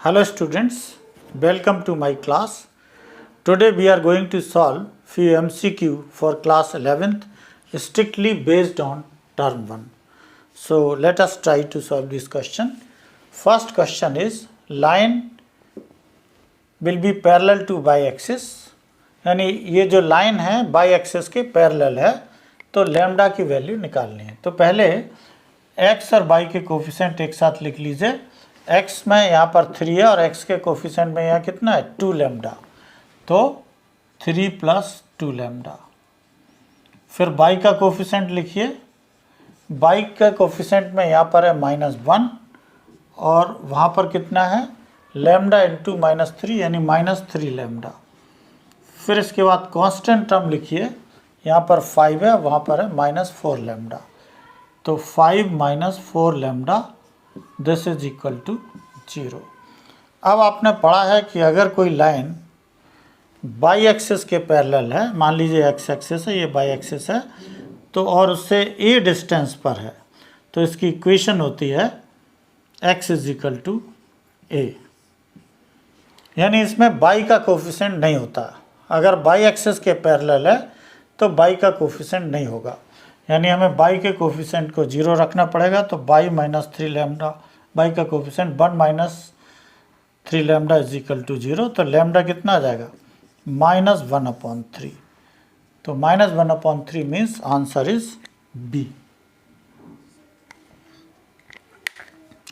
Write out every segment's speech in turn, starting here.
Hello students, welcome to my class. Today we are going to solve few MCQ for class 11th strictly based on term 1. So let us try to solve this question. First question is line will be parallel to y axis, यानी ये जो line है y axis के parallel है तो lambda की value निकालनी है। तो पहले x और y के कोफिशिएंट एक साथ लिख लीजिए। x में यहाँ पर 3 है और x के कोफिशिएंट में यहाँ कितना है 2 लैम्डा, तो 3 + 2 लैम्डा। फिर y का कोफिशिएंट लिखिए, y का कोफिशिएंट में यहाँ पर है -1 और वहाँ पर कितना है लैम्डा इंटू -3 यानी -3 लैम्डा। फिर इसके बाद कांस्टेंट टर्म लिखिए, यहाँ पर 5 है वहाँ पर है -4 लैम्डा, तो 5 - 4 lambda this is equal to 0। अब आपने पढ़ा है कि अगर कोई लाइन बाई एक्सिस के पैरेलल है, मान लीजिए एक्स एक्सिस है, ये बाई एक्सिस है, तो और उससे ए डिस्टेंस पर है, तो इसकी इक्वेशन होती है x इज इक्वल टू ए, यानी इसमें बाई का कोफिशिएंट नहीं होता। अगर बाई एक्सिस के पैरेलल है तो बाई का कोफिशिएंट नहीं होगा, यानी हमें बाई के कोफिशिएंट को 0 रखना पड़ेगा। तो बाई -3 लैम्डा, बाई का coefficient 1 - 3 lambda is equal to 0, तो लैम्डा कितना आ जाएगा -1/3। तो -1/3 means answer is B.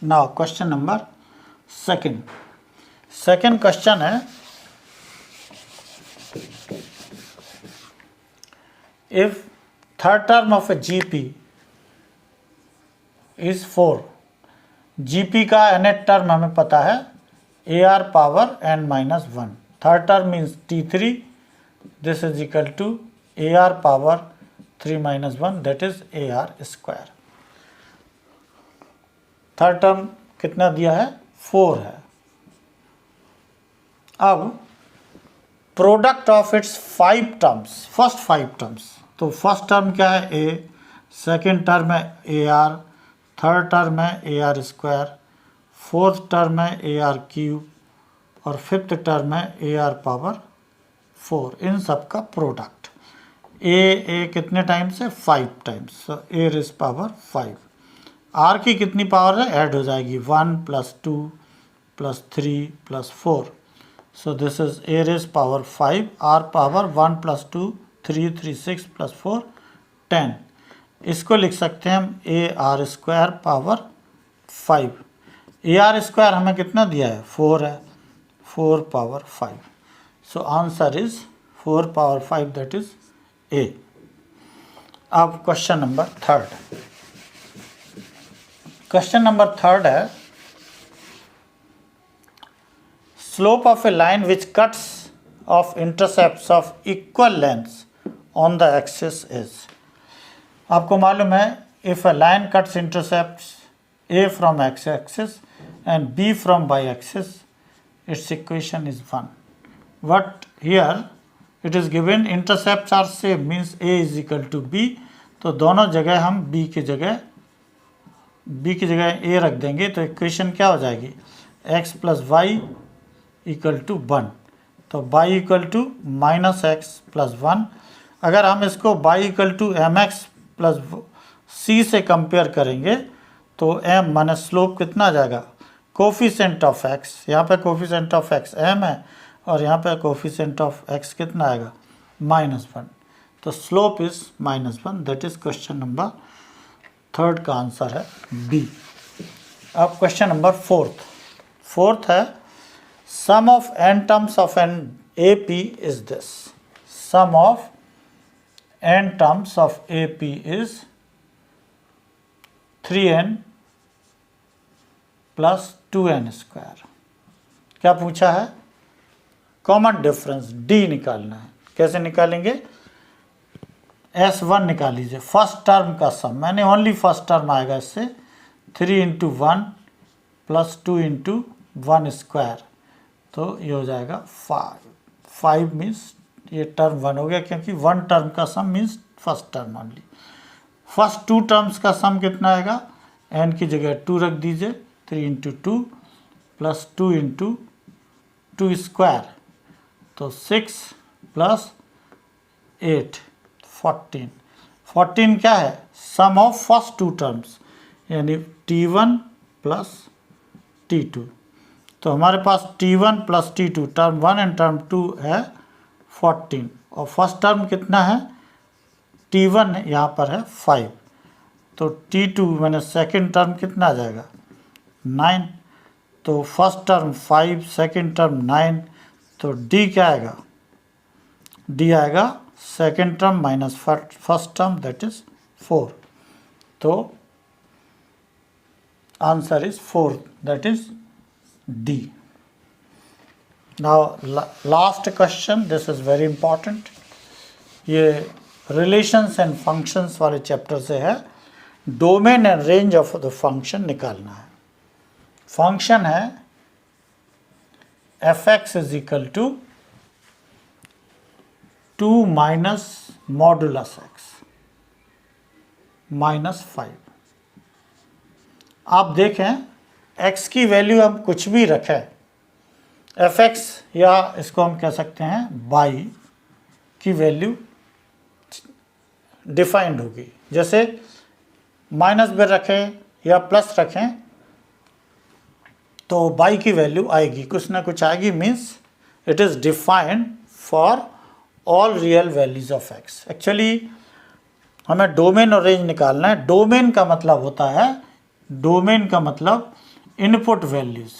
Now question number second question है if third term of a GP is 4, GP का nth टर्म हमें पता है AR power n-1, third term means T3, this is equal to AR power 3-1 that is AR square. Third term कितना दिया है 4 है। अब product of its 5 terms, first 5 terms, तो फर्स्ट टर्म क्या है A, सेकेंड टर्म है AR, थर्ड टर्म है AR स्क्वायर, फोर्थ टर्म है AR क्यूब और फिफ्थ टर्म है AR पावर 4। इन सब का प्रोडक्ट A कितने टाइम्स है 5 times, so A rays power 5। R की कितनी पावर है ऐड हो जाएगी 1 + 2 + 3 + 4, so this is A raised power 5, R power 1 + 2 3 3 6 + 4 10। इसको लिख सकते हैं हम AR square power 5। AR square हमें कितना दिया है 4 है, 4 power 5, so answer is 4 power 5 that is A। अब क्वेश्चन नंबर थर्ड है slope of a line which cuts off intercepts of equal lengths on the axis is। आपको मालूम है if a line cuts intercepts A from x axis and B from y axis, its equation is 1, but here it is given intercepts are same means A is equal to B, तो दोनों जगह हम B की जगह A रख देंगे, तो equation क्या हो जाएगी x + y = 1, तो y = -x + 1। अगर हम इसको y = mx + c से कंपेयर करेंगे तो m माने स्लोप कितना आ जाएगा कोफिशिएंट ऑफ x, यहाँ पे कोफिशिएंट ऑफ x m है और यहाँ पे कोफिशिएंट ऑफ x कितना आएगा -1, तो slope is -1 that is question number third का आंसर है बी। अब क्वेश्चन नंबर फोर्थ है sum of n terms of an AP is this, sum of n terms of AP is 3n + 2n square. क्या पूछा है common difference D निकालना है। कैसे निकालेंगे S1 निकाल लीजिए, फर्स्ट टर्म का सम, मैंने ओनली फर्स्ट टर्म आएगा इससे 3 × 1 + 2 × 1 स्क्वायर, तो ये हो जाएगा 5 मीन्स ये टर्म 1 हो गया, क्योंकि 1 टर्म का sum means first term only. First 2 terms का सम कितना आएगा n की जगह 2 रख दीजिए, 3 × 2 प्लस 2 इंटू 2 स्क्वायर, तो 6 प्लस 8 14। 14 क्या है? सम ऑफ फर्स्ट टू टर्म्स, यानी T1 प्लस T2। तो हमारे पास T1 plus T2 term 1 and term 2 है 14, और फर्स्ट टर्म कितना है? T1 यहाँ पर है 5, तो T2 मैंने सेकेंड टर्म कितना आ जाएगा? 9। तो फर्स्ट टर्म 5, सेकेंड टर्म 9, तो D क्या आएगा? D आएगा second term minus first term, that is 4। तो answer is 4, that is D। Now last question, this is very important. ये रिलेशंस एंड फंक्शंस वाले चैप्टर से है। Domain and range of the function निकालना है। फंक्शन है f(x) is equal to 2 minus modulus x minus 5। आप देखें, x की वैल्यू हम कुछ भी रखें, f(x) या इसको हम कह सकते हैं y की वैल्यू डिफाइंड होगी। जैसे माइनस भी रखें या प्लस रखें तो y की वैल्यू आएगी, कुछ ना कुछ आएगी, means it is defined for all real values of x। Actually हमें डोमेन और रेंज निकालना है। डोमेन का मतलब होता है, डोमेन का मतलब input values.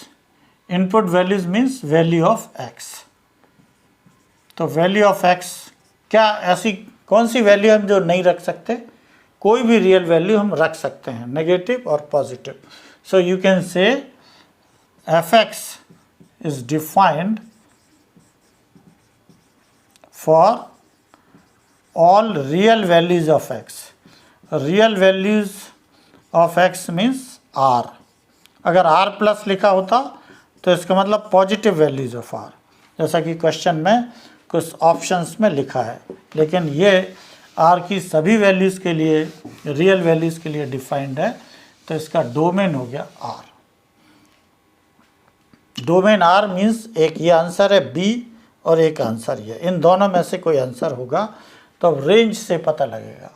Input values means value of x। तो वैल्यू ऑफ x, क्या ऐसी कौन सी वैल्यू हम जो नहीं रख सकते? कोई भी रियल वैल्यू हम रख सकते हैं, नेगेटिव और positive. So you can say f(x) is defined for all real values of x. Real values of x means r. अगर r प्लस लिखा होता तो इसका मतलब पॉजिटिव वैल्यूज ऑफ r, जैसा कि क्वेश्चन में कुछ ऑप्शंस में लिखा है। लेकिन ये r की सभी वैल्यूज़ के लिए, रियल वैल्यूज़ के लिए डिफाइंड है, तो इसका डोमेन हो गया r। डोमेन r मीन्स एक ये आंसर है b और एक आंसर ये, इन दोनों में से कोई आंसर होगा तो अब रेंज से पता लगेगा।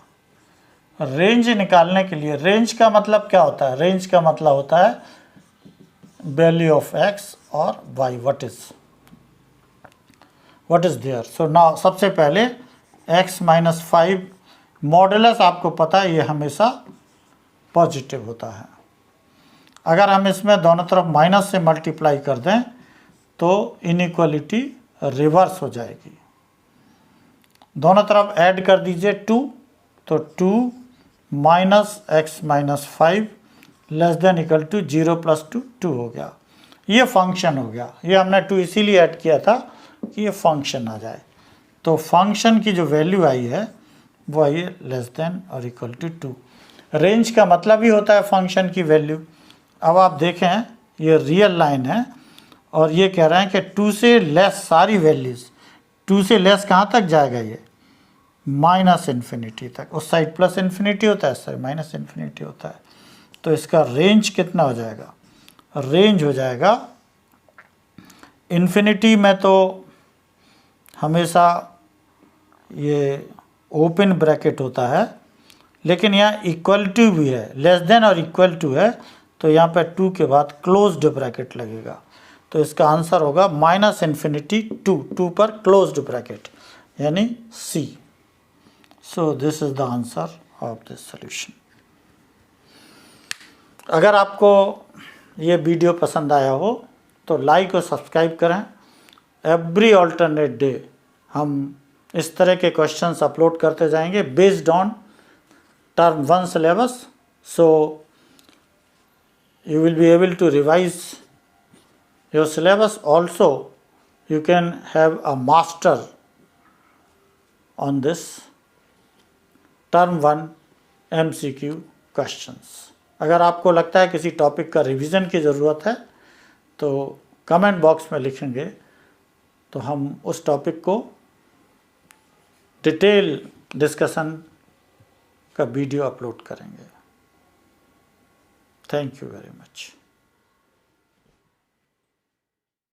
रेंज निकालने के लिए, रेंज का मतलब क्या होता है? रेंज का मतलब होता है वैल्यू ऑफ x और y, what is there. So now सबसे पहले x माइनस 5 मॉडुलस, आपको पता है ये हमेशा पॉजिटिव होता है। अगर हम इसमें दोनों तरफ माइनस से मल्टीप्लाई कर दें तो इनइक्वालिटी रिवर्स हो जाएगी। दोनों तरफ ऐड कर दीजिए 2, तो 2 minus x minus 5 less than equal to 0 plus 2 2 हो गया। ये फंक्शन हो गया। ये हमने 2 इसीलिए ऐड किया था कि ये फंक्शन आ जाए। तो फंक्शन की जो वैल्यू आई है वो आई है लेस देन और इक्वल टू 2। रेंज का मतलब ही होता है फंक्शन की वैल्यू। अब आप देखें, ये रियल लाइन है और ये कह रहे हैं कि 2 से लेस सारी वैल्यूज़, 2 से लेस कहाँ तक जाएगा? ये माइनस इन्फिनिटी तक। उस साइड प्लस इन्फिनिटी होता है, इस साइड माइनस इन्फिनिटी होता है। तो इसका रेंज कितना हो जाएगा? रेंज हो जाएगा, इन्फिनिटी में तो हमेशा ये ओपन ब्रैकेट होता है, लेकिन यहाँ इक्वल टू भी है, लेस देन और इक्वल टू है, तो यहाँ पे 2 के बाद क्लोज्ड ब्रैकेट लगेगा। तो इसका आंसर होगा माइनस इन्फिनिटी 2 पर क्लोज्ड ब्रैकेट, यानी C। So this is the answer of this solution. अगर आपको ये वीडियो पसंद आया हो तो लाइक और सब्सक्राइब करें। एवरी अल्टरनेट डे हम इस तरह के क्वेश्चंस अपलोड करते जाएंगे based on term 1 syllabus. So you will be able to revise your syllabus. Also you can have a master on this term 1 MCQ questions. अगर आपको लगता है किसी टॉपिक का रिवीजन की ज़रूरत है तो कमेंट बॉक्स में लिखेंगे, तो हम उस टॉपिक को डिटेल डिस्कशन का वीडियो अपलोड करेंगे। Thank you very much.